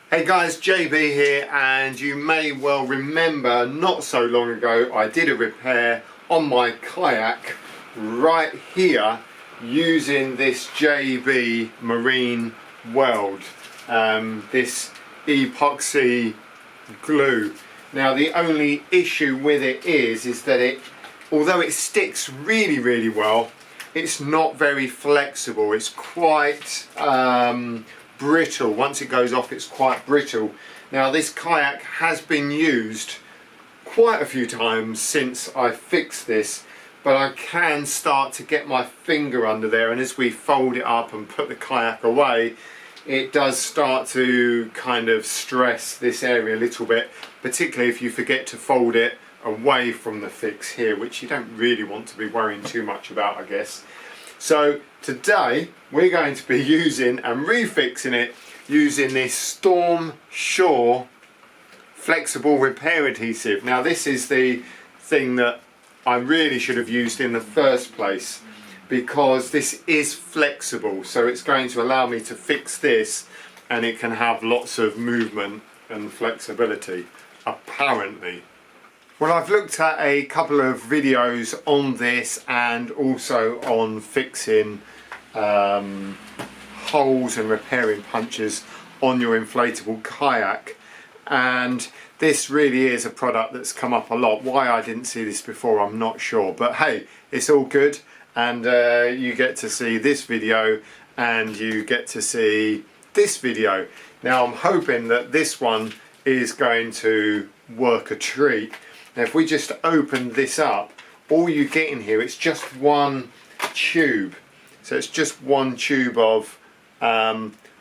Hey guys, JB here, and you may well remember not so long ago I did a repair on my kayak right here using this JB Marine Weld, this epoxy glue. Now the only issue with it is that although it sticks really well, it's not very flexible. It's quite brittle. Once it goes off, it's quite brittle. Now this kayak has been used quite a few times since I fixed this, but I can start to get my finger under there, and as we fold it up and put the kayak away, it does start to kind of stress this area a little bit, particularly if you forget to fold it away from the fix here, which you don't really want to be worrying too much about, I guess. So today we're going to be using and refixing it using this Stormsure Flexible Repair Adhesive. Now this is the thing that I really should have used in the first place, because this is flexible, so it's going to allow me to fix this and it can have lots of movement and flexibility, apparently. Well, I've looked at a couple of videos on this and also on fixing holes and repairing punctures on your inflatable kayak, and this really is a product that's come up a lot. Why I didn't see this before, I'm not sure, but hey, it's all good, and you get to see this video and you get to see this video. Now I'm hoping that this one is going to work a treat. Now if we just open this up, all you get in here, it's just one tube. So it's just one tube of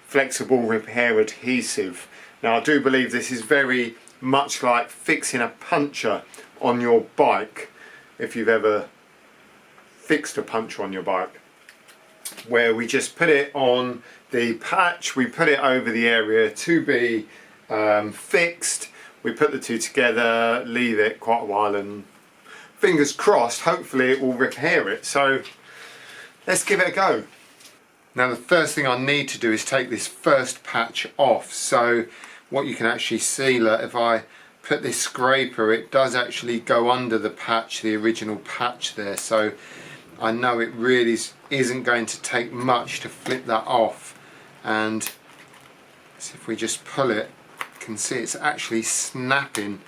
flexible repair adhesive. Now I do believe this is very much like fixing a puncture on your bike, if you've ever fixed a puncture on your bike, where we just put it on the patch, we put it over the area to be fixed. We put the two together, leave it quite a while, and fingers crossed, hopefully it will repair it. So let's give it a go. Now the first thing I need to do is take this first patch off. So what you can actually see, look, if I put this scraper, it does actually go under the patch, the original patch there. So I know it really isn't going to take much to flip that off. And so if we just pull it, can see it's actually snapping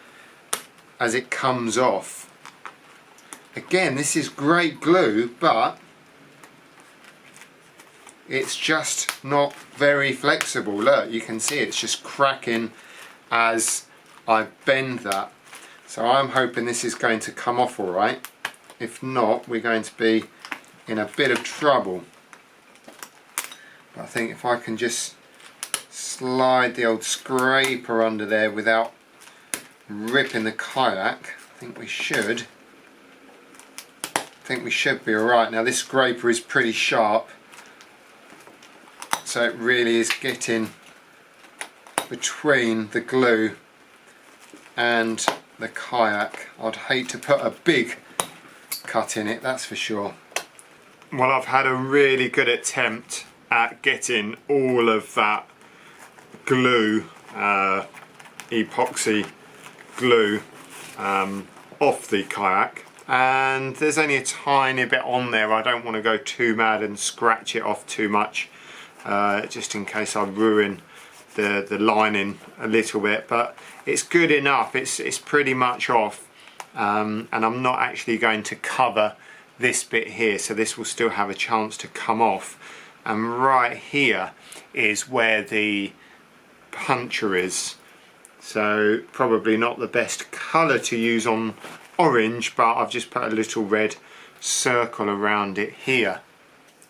as it comes off. Again, this is great glue, but it's just not very flexible. Look, you can see it's just cracking as I bend that. So I'm hoping this is going to come off all right. If not, we're going to be in a bit of trouble. But I think if I can just slide the old scraper under there without ripping the kayak, I think we should be alright. Now this scraper is pretty sharp, so it really is getting between the glue and the kayak. I'd hate to put a big cut in it, that's for sure. Well, I've had a really good attempt at getting all of that glue, epoxy glue, off the kayak, and there's only a tiny bit on there. I don't want to go too mad and scratch it off too much, just in case I ruin the lining a little bit, but it's good enough. It's pretty much off, and I'm not actually going to cover this bit here, so this will still have a chance to come off. And right here is where the puncture is, so probably not the best colour to use on orange, but I've just put a little red circle around it here.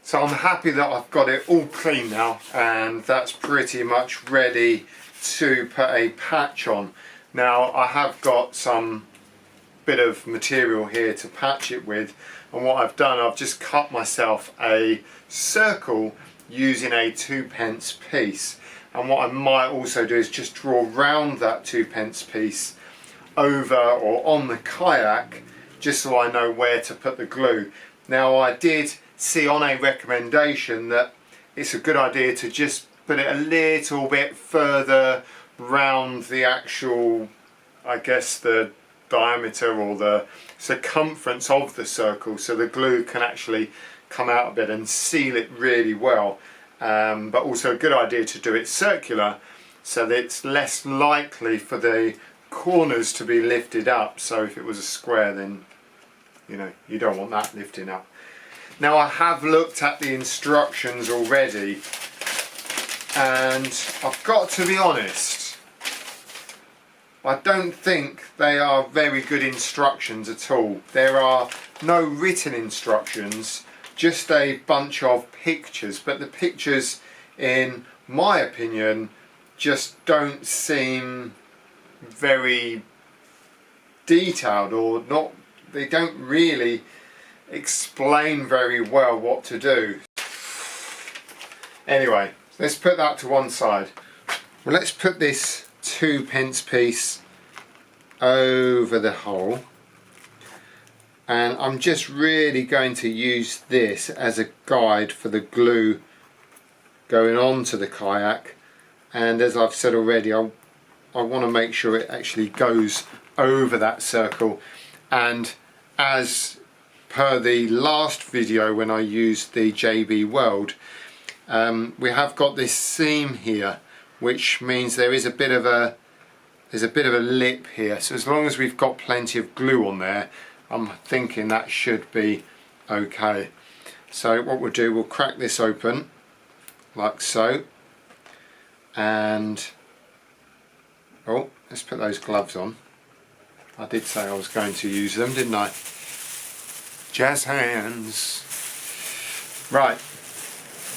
So I'm happy that I've got it all clean now, and that's pretty much ready to put a patch on. Now I have got some bit of material here to patch it with, and what I've done, I've just cut myself a circle using a 2p piece, and what I might also do is just draw round that 2p piece over or on the kayak, just so I know where to put the glue. Now I did see on a recommendation that it's a good idea to just put it a little bit further round the actual, I guess, the diameter or the circumference of the circle, so the glue can actually come out of it and seal it really well. But also a good idea to do it circular, so that it's less likely for the corners to be lifted up. So if it was a square, then you don't want that lifting up. Now, I have looked at the instructions already, and I've got to be honest, I don't think they are very good instructions at all. There are no written instructions, just a bunch of pictures, but the pictures, in my opinion, just don't seem very detailed, or not. They don't really explain very well what to do. Anyway, let's put that to one side. Well, let's put this 2p piece over the hole, and I'm just really going to use this as a guide for the glue going on to the kayak. And as I've said already, I want to make sure it actually goes over that circle. And as per the last video when I used the JB Weld, we have got this seam here, which means there is a bit of a lip here. So as long as we've got plenty of glue on there, I'm thinking that should be okay. So what we'll do, we'll crack this open like so, and oh, let's put those gloves on. I did say I was going to use them, didn't I? Jazz hands. Right,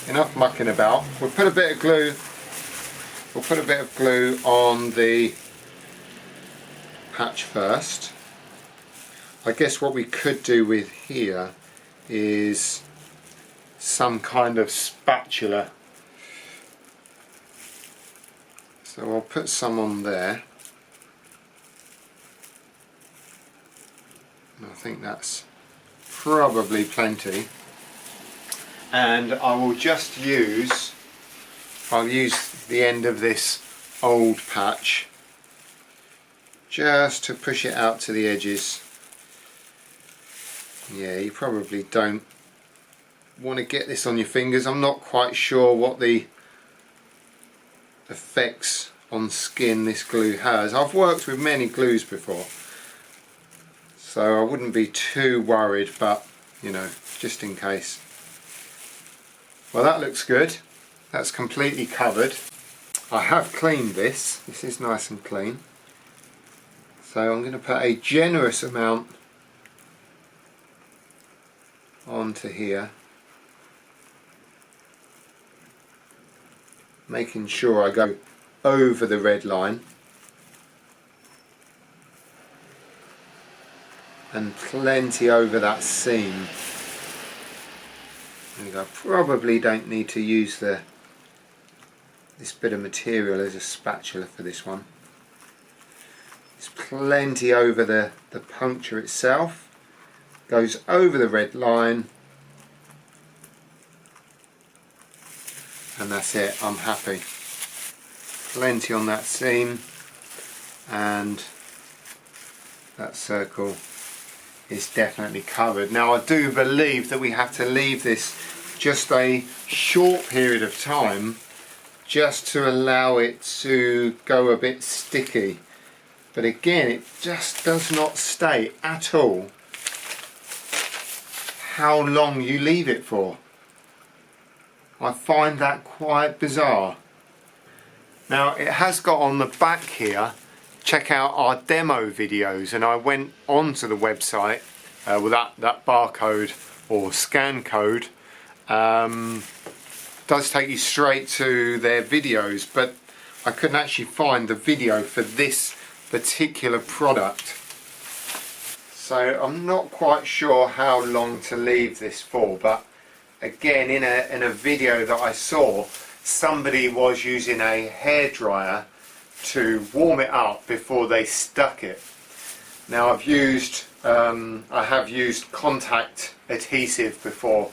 enough mucking about. We'll put a bit of glue. We'll put a bit of glue on the patch first. I guess what we could do with here is some kind of spatula. So I'll put some on there. I think that's probably plenty, and I will just use the end of this old patch just to push it out to the edges. Yeah, you probably don't want to get this on your fingers. I'm not quite sure what the effects on skin this glue has. I've worked with many glues before, so I wouldn't be too worried, but just in case. Well, that looks good. That's completely covered. I have cleaned this. This is nice and clean. So I'm going to put a generous amount onto here, making sure I go over the red line. And plenty over that seam. And I probably don't need to use this bit of material as a spatula for this one. There's plenty over the puncture itself. Goes over the red line. And that's it, I'm happy. Plenty on that seam, and that circle is definitely covered. Now, I do believe that we have to leave this just a short period of time just to allow it to go a bit sticky, but again, it just does not state at all how long you leave it for. I find that quite bizarre. Now, it has got on the back here, check out our demo videos, and I went onto the website with that barcode or scan code. Does take you straight to their videos, but I couldn't actually find the video for this particular product, so I'm not quite sure how long to leave this for. But again, in a video that I saw, somebody was using a hairdryer to warm it up before they stuck it. Now, I have used contact adhesive before,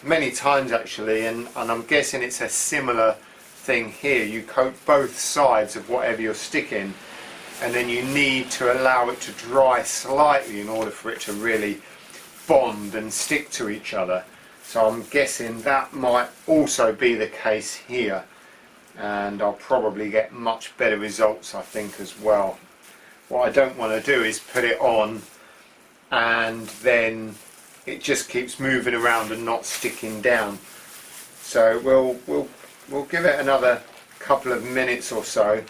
many times actually, and I'm guessing it's a similar thing here, you coat both sides of whatever you're sticking, and then you need to allow it to dry slightly in order for it to really bond and stick to each other. So I'm guessing that might also be the case here, and I'll probably get much better results, I think, as well. What I don't want to do is put it on and then it just keeps moving around and not sticking down. So we'll give it another couple of minutes or so.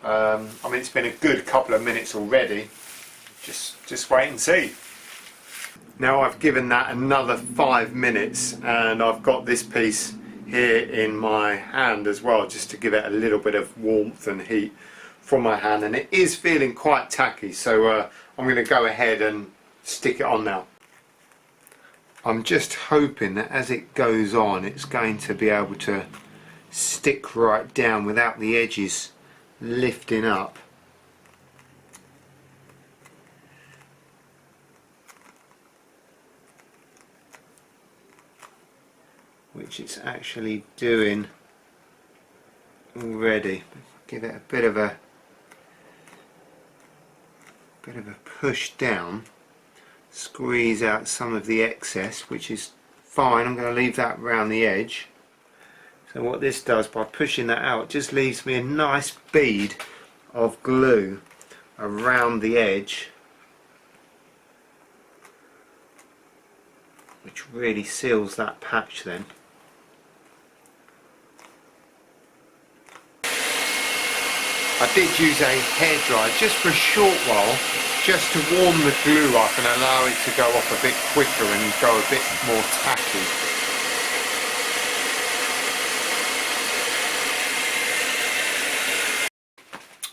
I mean, it's been a good couple of minutes already. Just wait and see. Now I've given that another 5 minutes, and I've got this piece here in my hand as well, just to give it a little bit of warmth and heat from my hand, and it is feeling quite tacky, so I'm going to go ahead and stick it on now. I'm just hoping that as it goes on, it's going to be able to stick right down without the edges lifting up. Which it's actually doing already. Give it a bit of a push down, squeeze out some of the excess, which is fine. I'm going to leave that around the edge. So what this does, by pushing that out, just leaves me a nice bead of glue around the edge, which really seals that patch then. I did use a hairdryer just for a short while, just to warm the glue up and allow it to go off a bit quicker and go a bit more tacky.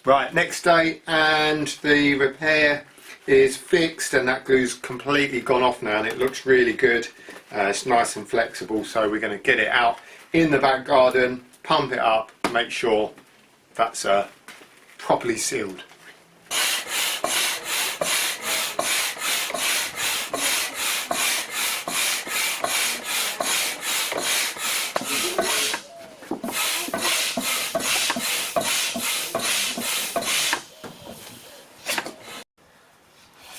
Right, next day, and the repair is fixed and that glue's completely gone off now, and it looks really good. It's nice and flexible, so we're going to get it out in the back garden, pump it up, make sure that's properly sealed.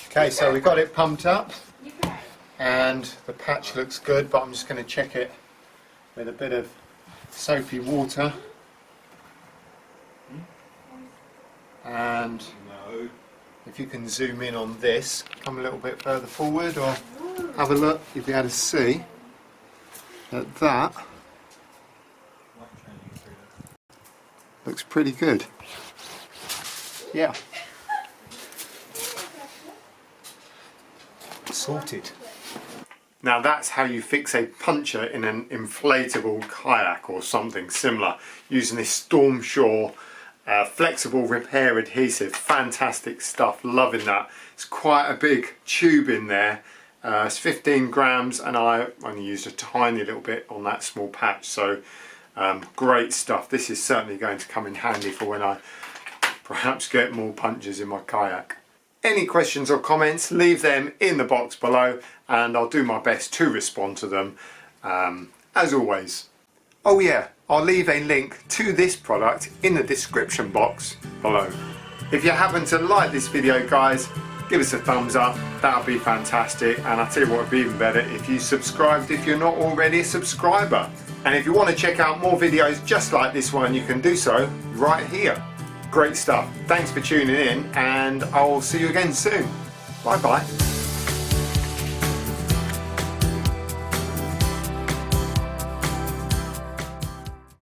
Okay, so we got it pumped up and the patch looks good, but I'm just going to check it with a bit of soapy water. And if you can zoom in on this, come a little bit further forward, or have a look, you'll be able to see that that looks pretty good. Yeah. Sorted. Now that's how you fix a puncture in an inflatable kayak or something similar, using this Stormsure Flexible Repair Adhesive. Fantastic stuff, loving that. It's quite a big tube in there. It's 15 grams and I only used a tiny little bit on that small patch, so great stuff. This is certainly going to come in handy for when I perhaps get more punctures in my kayak. Any questions or comments, leave them in the box below and I'll do my best to respond to them, as always. Oh yeah, I'll leave a link to this product in the description box below. If you happen to like this video, guys, give us a thumbs up, that would be fantastic, and I'll tell you what would be even better, if you subscribed if you're not already a subscriber. And if you want to check out more videos just like this one, you can do so right here. Great stuff. Thanks for tuning in and I'll see you again soon. Bye bye.